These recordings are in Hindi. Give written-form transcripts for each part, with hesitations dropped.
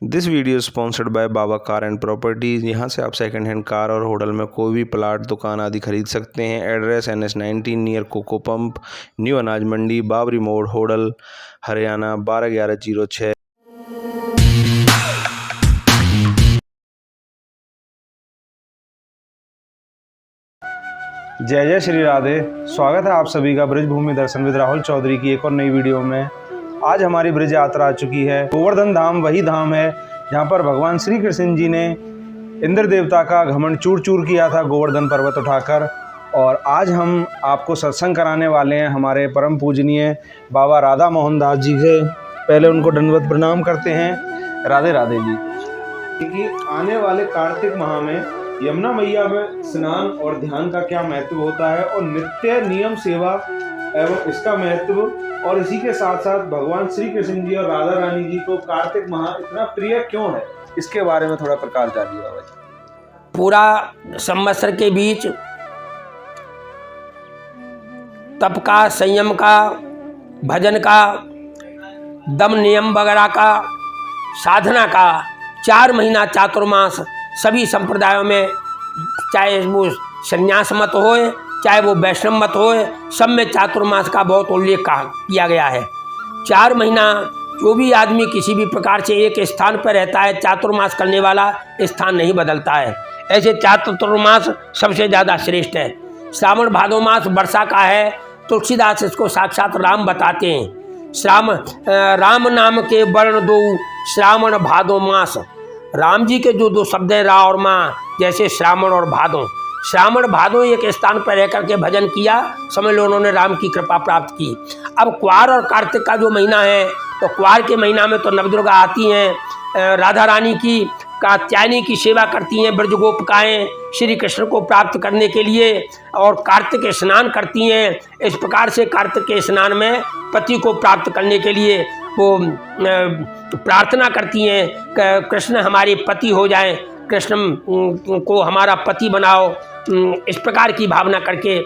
This video sponsored by Baba car and properties. यहाँ से आप सेकंड हैंड कार और होटल में कोई भी प्लाट दुकान आदि खरीद सकते हैं। एड्रेस NH19 नियर कोको पंप, न्यू अनाज मंडी, बाबरी मोड़, होडल, हरियाणा 121106। जय जय श्री राधे। स्वागत है आप सभी का ब्रज भूमि दर्शन विद राहुल चौधरी की एक और नई वीडियो में। आज हमारी ब्रज यात्रा आ चुकी है। गोवर्धन धाम वही धाम है जहाँ पर भगवान श्री कृष्ण जी ने इंद्र देवता का घमंड चूर चूर किया था गोवर्धन पर्वत उठाकर। और आज हम आपको सत्संग कराने वाले हैं हमारे परम पूजनीय बाबा राधा मोहन दास जी के। पहले उनको दंडवत प्रणाम करते हैं। राधे राधे जी। क्योंकि आने वाले कार्तिक माह में यमुना मैया में स्नान और ध्यान का क्या महत्व होता है और नित्य नियम सेवा एवं इसका महत्व, और इसी के साथ साथ भगवान श्री कृष्ण जी और राधा रानी जी को कार्तिक माह इतना प्रिय क्यों है, इसके बारे में थोड़ा प्रकाश डालिए बाबा जी। पूरा संवत्सर के बीच तप का, संयम का, भजन का, दम नियम वगैरह का, साधना का 4 महीना चातुर्मास सभी संप्रदायों में, चाहे वो संन्यास मत होए चाहे वो वैष्णव मत होए, सब में चातुर्मास का बहुत उल्लेख किया गया है। 4 महीना जो भी आदमी किसी भी प्रकार से एक स्थान पर रहता है, चातुर्मास करने वाला स्थान नहीं बदलता है। ऐसे चातुर्मास सबसे ज़्यादा श्रेष्ठ है। श्रावण भादो मास वर्षा का है। तुलसीदास इसको साक्षात राम बताते हैं। राम नाम के वर्ण दो श्रावण भादो मास। राम जी के जो 2 शब्द हैं, रा और माँ, जैसे श्रावण और भादो। श्रावण भादो एक स्थान पर रह करके भजन किया, समझ लो उन्होंने राम की कृपा प्राप्त की। अब क्वार और कार्तिक का जो महीना है, तो क्वार के महीना में तो नवदुर्गा आती हैं, राधा रानी की कात्यायनी की सेवा करती हैं ब्रजगोपिकाएँ श्री कृष्ण को प्राप्त करने के लिए, और कार्तिक स्नान करती हैं। इस प्रकार से कार्तिक के स्नान में पति को प्राप्त करने के लिए वो प्रार्थना करती हैं, कृष्ण हमारे पति हो जाए, कृष्ण को हमारा पति बनाओ। इस प्रकार की भावना करके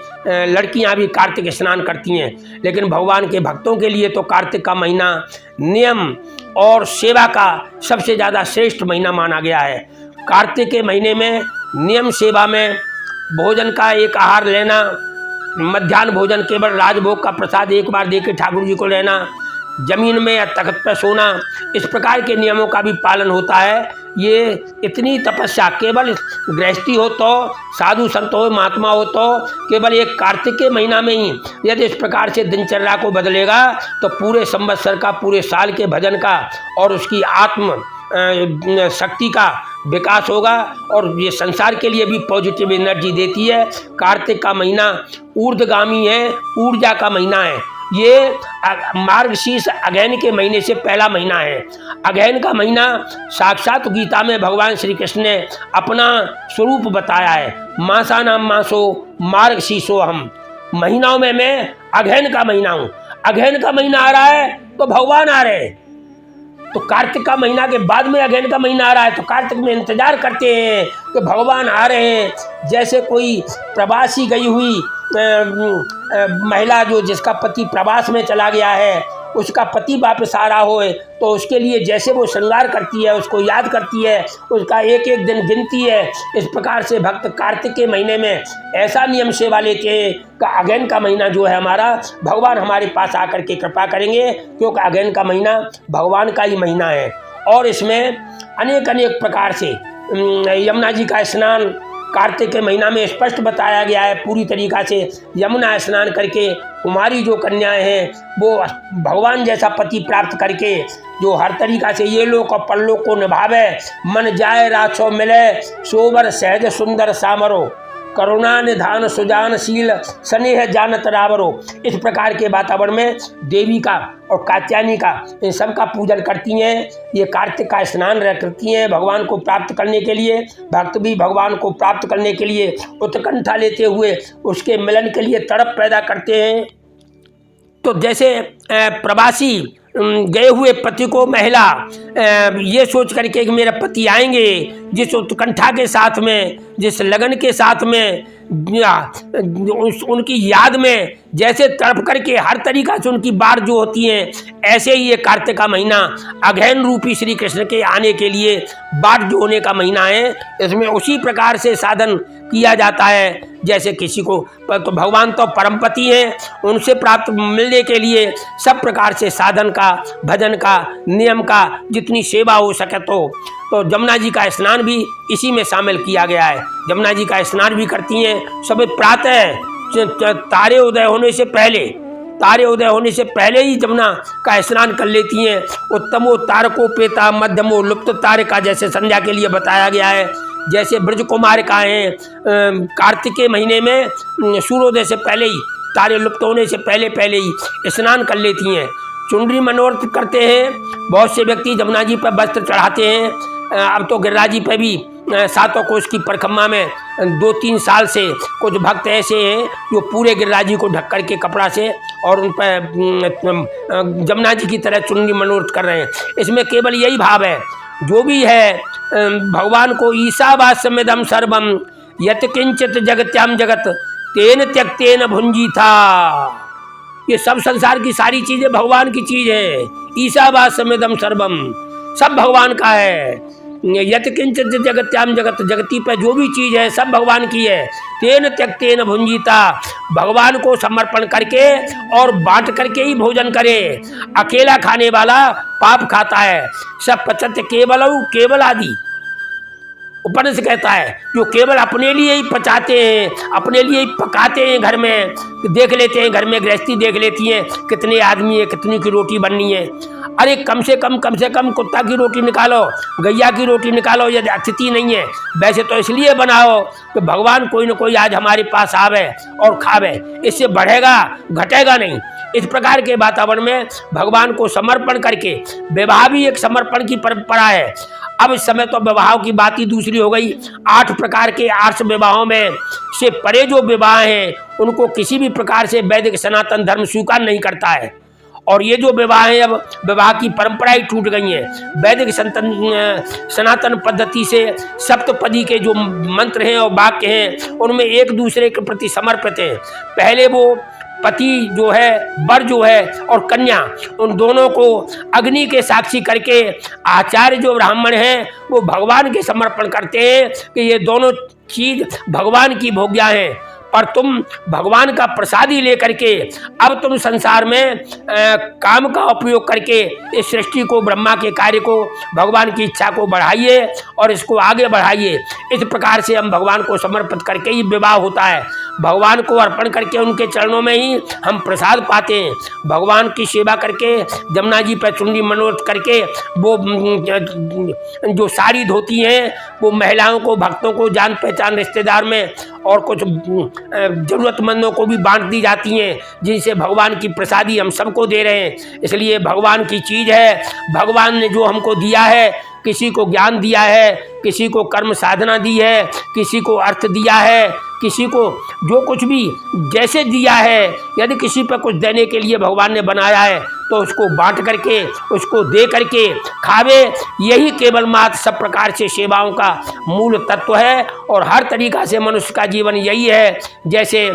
लड़कियां भी कार्तिक स्नान करती हैं। लेकिन भगवान के भक्तों के लिए तो कार्तिक का महीना नियम और सेवा का सबसे ज़्यादा श्रेष्ठ महीना माना गया है। कार्तिक के महीने में नियम सेवा में भोजन का एक आहार लेना, मध्याह्न भोजन केवल राजभोग का प्रसाद एक बार देकर ठाकुर जी को लेना, जमीन में या तख्त पर सोना, इस प्रकार के नियमों का भी पालन होता है। ये इतनी तपस्या केवल गृहस्थी हो तो, साधु संत हो, महात्मा हो तो केवल एक कार्तिक के महीना में ही यदि इस प्रकार से दिनचर्या को बदलेगा तो पूरे संवत्सर का, पूरे साल के भजन का और उसकी आत्म शक्ति का विकास होगा। और ये संसार के लिए भी पॉजिटिव एनर्जी देती है। कार्तिक का महीना ऊर्ध्वगामी है, ऊर्जा का महीना है। ये मार्गशीर्ष अगहन के महीने से पहला महीना है। अगहन का महीना साक्षात गीता में भगवान श्री कृष्ण ने अपना स्वरूप बताया है। मासा नाम मासो मार्गशीर्षो हम। महीनाओं में मैं अगहन का महीना हूँ। अगहन का महीना आ रहा है तो भगवान आ रहे हैं। तो कार्तिक का महीना के बाद में अगहन का महीना आ रहा है तो कार्तिक में इंतजार करते हैं कि भगवान आ रहे हैं। जैसे कोई प्रवासी गई हुई महिला जो जिसका पति प्रवास में चला गया है, उसका पति वापस आ रहा हो तो उसके लिए जैसे वो श्रृंगार करती है, उसको याद करती है, उसका एक एक दिन गिनती है। इस प्रकार से भक्त कार्तिक के महीने में ऐसा नियम सेवा लेके अगहन का महीना जो है हमारा, भगवान हमारे पास आकर के कृपा करेंगे, क्योंकि अगहन का महीना भगवान का ही महीना है। और इसमें अनेक अनेक प्रकार से यमुना जी का स्नान कार्तिक के महीना में स्पष्ट बताया गया है। पूरी तरीक़ा से यमुना स्नान करके कुमारी जो कन्याएं हैं वो भगवान जैसा पति प्राप्त करके जो हर तरीक़ा से ये लोक और परलोक को निभावे। मन जाए राछो मिले सोबर सहज सुंदर सामरो, करुणा निधान सुजानशील स्नेह जानत रावरो। इस प्रकार के वातावरण में देवी का और कात्यायनी का इन सब का पूजन करती हैं। ये कार्तिक का स्नान करती हैं भगवान को प्राप्त करने के लिए। भक्त भी भगवान को प्राप्त करने के लिए उत्कंठा लेते हुए उसके मिलन के लिए तड़प पैदा करते हैं। तो जैसे प्रवासी गए हुए पति को महिला ये सोच करके कि मेरा पति आएंगे, जिस उत्कंठा के साथ में, जिस लगन के साथ में, उनकी याद में जैसे तड़प करके हर तरीका से उनकी बात जो होती है, ऐसे ही ये कार्तिक का महीना अघैन रूपी श्री कृष्ण के आने के लिए बाट जोड़ने का महीना है। इसमें उसी प्रकार से साधन किया जाता है जैसे किसी को, तो भगवान तो परमपति हैं, उनसे प्राप्त मिलने के लिए सब प्रकार से साधन का, भजन का, नियम का, जितनी सेवा हो सके तो जमुना जी का स्नान भी इसी में शामिल किया गया है। जमुना जी का स्नान भी करती हैं सब प्रातः तारे उदय होने से पहले ही जमुना का स्नान कर लेती हैं। उत्तमो तारकोपेता मध्यमो लुप्त तारिका, जैसे संध्या के लिए बताया गया है। जैसे ब्रज कुमारिकाएं कार्तिक के महीने में सूर्योदय से पहले ही, तारे लुप्त होने से पहले ही स्नान कर लेती हैं। चुनरी मनोरथ करते हैं, बहुत से व्यक्ति जमुना जी पर वस्त्र चढ़ाते हैं। अब तो गिरिराज जी पर भी सातों कोष की परिक्रमा में 2-3 साल से कुछ भक्त ऐसे हैं जो पूरे गिरिराज जी को ढक करके कपड़ा से और उन पर जमुना जी की तरह चुनरी मनोरथ कर रहे हैं। इसमें केवल यही भाव है, जो भी है भगवान को ईशावास्यमिदं सर्वम यत् किंचित जगत्याम जगत तेन त्यक्तेन भुंजी था। ये सब संसार की सारी चीजें भगवान की चीज है। ईशावास्यमिदं सर्वम, सब भगवान का है। यत् किंचित जगत्याम जगत, जगती पर जो भी चीज है सब भगवान की है। तेन त्यक्तेन भुंजीता, भगवान को समर्पण करके और बांट करके ही भोजन करे। अकेला खाने वाला पाप खाता है। सब पचत केवल आदि उपनिषद कहता है, जो केवल अपने लिए ही पचाते हैं, अपने लिए ही पकाते हैं। घर में देख लेते हैं, घर में गृहस्थी देख लेती है कितने आदमी है, कितनी की रोटी बननी है। अरे कम से कम कुत्ता की रोटी निकालो, गैया की रोटी निकालो, यदि अतिथि नहीं है। वैसे तो इसलिए बनाओ कि भगवान कोई न कोई आज हमारे पास आवे और खावे, इससे बढ़ेगा घटेगा नहीं। इस प्रकार के वातावरण में भगवान को समर्पण करके, विवाह भी एक समर्पण की परंपरा है। अब इस समय तो विवाह की बात ही दूसरी हो गई। 8 प्रकार के आर्ष विवाहों में से परे जो विवाह हैं उनको किसी भी प्रकार से वैदिक सनातन धर्म स्वीकार नहीं करता है। और ये जो विवाह है, अब विवाह की परंपराएं टूट गई हैं। वैदिक सनातन पद्धति से सप्तपदी के जो मंत्र हैं और वाक्य हैं उनमें एक दूसरे के प्रति समर्पित हैं। पहले वो पति जो है, वर जो है और कन्या, उन दोनों को अग्नि के साक्षी करके आचार्य जो ब्राह्मण हैं वो भगवान के समर्पण करते हैं कि ये दोनों चीज भगवान की भोग्या हैं। पर तुम भगवान का प्रसादी लेकर के अब तुम संसार में काम का उपयोग करके इस सृष्टि को, ब्रह्मा के कार्य को, भगवान की इच्छा को बढ़ाइए और इसको आगे बढ़ाइए। इस प्रकार से हम भगवान को समर्पित करके ही विवाह होता है। भगवान को अर्पण करके उनके चरणों में ही हम प्रसाद पाते हैं। भगवान की सेवा करके, जमुना जी पर चुनरी मनोरथ करके, वो जो साड़ी धोती हैं वो महिलाओं को, भक्तों को, जान पहचान रिश्तेदार में और कुछ जरूरतमंदों को भी बांट दी जाती हैं, जिनसे भगवान की प्रसादी हम सबको दे रहे हैं। इसलिए भगवान की चीज़ है। भगवान ने जो हमको दिया है, किसी को ज्ञान दिया है, किसी को कर्म साधना दी है, किसी को अर्थ दिया है, किसी को जो कुछ भी जैसे दिया है, यदि किसी पर कुछ देने के लिए भगवान ने बनाया है तो उसको बांट करके, उसको दे करके खावे। यही केवल मात्र सब प्रकार से सेवाओं का मूल तत्व है। और हर तरीका से मनुष्य का जीवन यही है। जैसे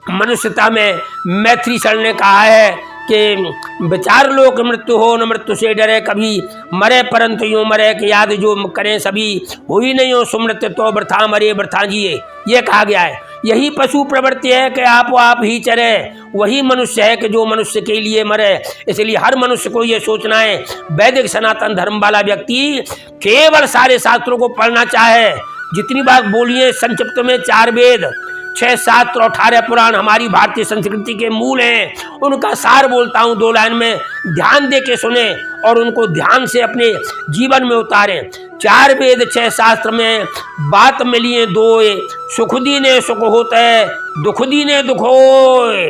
मनुष्यता में मैत्री शरण ने कहा है कि विचार लोक मृत्यु हो न मृत्यु से डरे, कभी मरे परंतु यूँ मरे कि याद जो करें सभी, हुई नहीं हो सुमृत्य तो वृथा मरे वृथा जिए। ये कहा गया है। यही पशु प्रवृत्ति है कि आप ही चरे, वही मनुष्य है कि जो मनुष्य के लिए मरे। इसलिए हर मनुष्य को ये सोचना है, वैदिक सनातन धर्म वाला व्यक्ति केवल सारे शास्त्रों को पढ़ना चाहे। जितनी बात बोलिए, संक्षिप्त में 4 वेद, 6 शास्त्र और 18 पुराण हमारी भारतीय संस्कृति के मूल हैं। उनका सार बोलता हूँ 2 लाइन में, ध्यान दे के सुने और उनको ध्यान से अपने जीवन में उतारें। 4 वेद 6 शास्त्र में बात मिलिए 2, सुख दीने सुख होता है, दुख दीने दुख होए।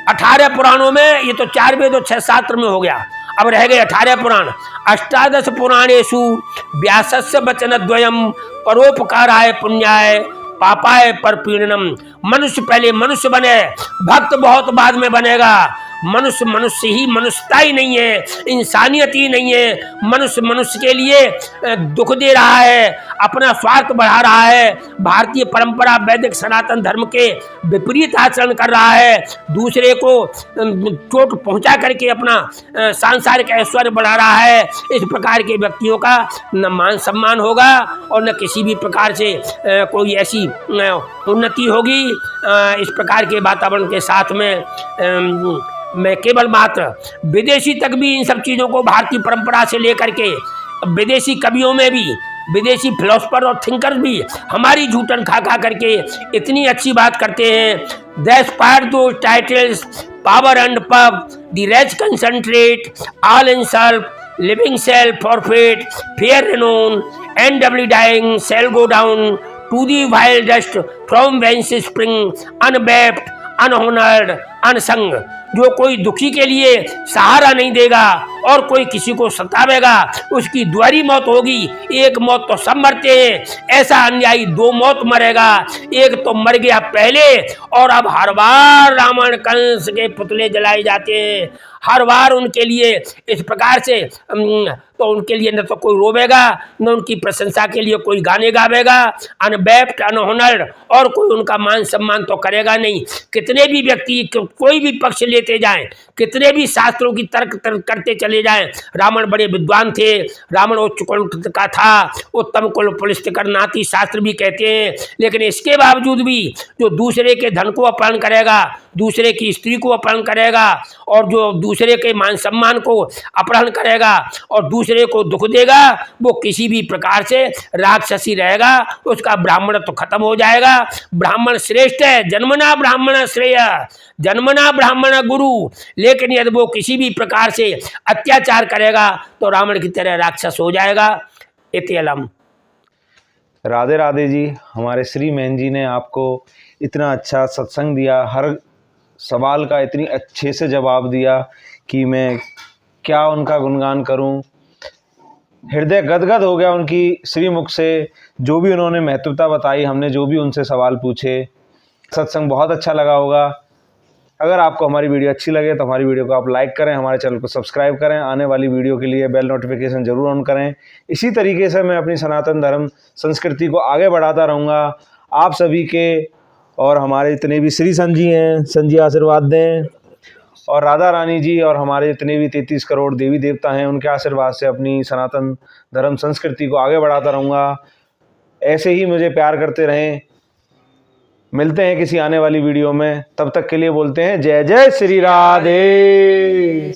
18 पुराणों में ये तो 4 वेद और 6 शास्त्र में हो गया। अब रह गए 18 पुराण। 18 पुराणेषु व्यासस्य वचनद्वयम् परोपकाराय पुण्याय पापाय पर पीड़नम। मनुष्य पहले मनुष्य बने, भक्त बहुत बाद में बनेगा। मनुष्य मनुष्य ही, मनुष्यता ही नहीं है, इंसानियत ही नहीं है। मनुष्य मनुष्य के लिए दुख दे रहा है, अपना स्वार्थ बढ़ा रहा है, भारतीय परंपरा वैदिक सनातन धर्म के विपरीत आचरण कर रहा है, दूसरे को चोट पहुंचा करके अपना सांसारिक ऐश्वर्य बढ़ा रहा है। इस प्रकार के व्यक्तियों का न मान सम्मान होगा और न किसी भी प्रकार से कोई ऐसी उन्नति होगी। इस प्रकार के वातावरण के साथ में मैं केवल मात्र विदेशी तक भी इन सब चीज़ों को भारतीय परंपरा से लेकर के विदेशी कवियों में भी, विदेशी फिलोसफर और थिंकर्स भी हमारी झूठन खा खा करके इतनी अच्छी बात करते हैं। Despite those titles, power and pub, the rich concentrate, all in self, living shall forfeit, fair renown, and doubly dying shall go down to the vile dust from whence spring, unwept, unhonored, unsung। जो कोई दुखी के लिए सहारा नहीं देगा और कोई किसी को सतावेगा, उसकी द्वारी मौत होगी। एक मौत तो सब मरते हैं, ऐसा अन्यायी दो मौत मरेगा। एक तो मर गया पहले और अब हर बार रावण कंस के पुतले जलाए जाते हैं, हर बार उनके लिए इस प्रकार से तो उनके लिए न तो कोई रोवेगा, न उनकी प्रशंसा के लिए कोई गाने गावेगा, अनवेप्ट, अनहोनर्ड, और कोई उनका मान सम्मान तो करेगा नहीं। कितने भी व्यक्ति कोई भी पक्ष लेते जाएं, कितने भी शास्त्रों की तर्क करते चले जाएं, रावण बड़े विद्वान थे, रावण उच्च कुल का था, उत्तम कुल पुलिस्तिकर नाती शास्त्र भी कहते हैं, लेकिन इसके बावजूद भी जो दूसरे के धन को अपहरण करेगा, दूसरे की स्त्री को अपहरण करेगा और जो दूसरे के मान सम्मान को अपहरण करेगा और दूसरे को दुख देगा, वो किसी भी प्रकार से राक्षसी रहेगा, उसका ब्राह्मण तो खत्म हो जाएगा। ब्राह्मण श्रेष्ठ है, जन्मना ब्राह्मण श्रेय, जन्मना ब्राह्मण गुरु, लेकिन यदि वो किसी भी प्रकार से अत्याचार करेगा तो रावण की तरह राक्षस हो जाएगा। इति अलम। राधे राधे जी। हमारे श्री मैन जी ने आपको इतना अच्छा सत्संग दिया, हर सवाल का इतनी अच्छे से जवाब दिया कि मैं क्या उनका गुणगान करूं। हृदय गदगद हो गया उनकी श्रीमुख से, जो भी उन्होंने महत्वता बताई, हमने जो भी उनसे सवाल पूछे। सत्संग बहुत अच्छा लगा होगा। अगर आपको हमारी वीडियो अच्छी लगे तो हमारी वीडियो को आप लाइक करें, हमारे चैनल को सब्सक्राइब करें, आने वाली वीडियो के लिए बेल नोटिफिकेशन ज़रूर ऑन करें। इसी तरीके से मैं अपनी सनातन धर्म संस्कृति को आगे बढ़ाता रहूँगा। आप सभी के और हमारे जितने भी श्री संत जी हैं, संत जी आशीर्वाद दें, और राधा रानी जी और हमारे जितने भी 33 करोड़ देवी देवता हैं, उनके आशीर्वाद से अपनी सनातन धर्म संस्कृति को आगे बढ़ाता रहूँगा। ऐसे ही मुझे प्यार करते रहें। मिलते हैं किसी आने वाली वीडियो में, तब तक के लिए बोलते हैं जय जय श्री राधे।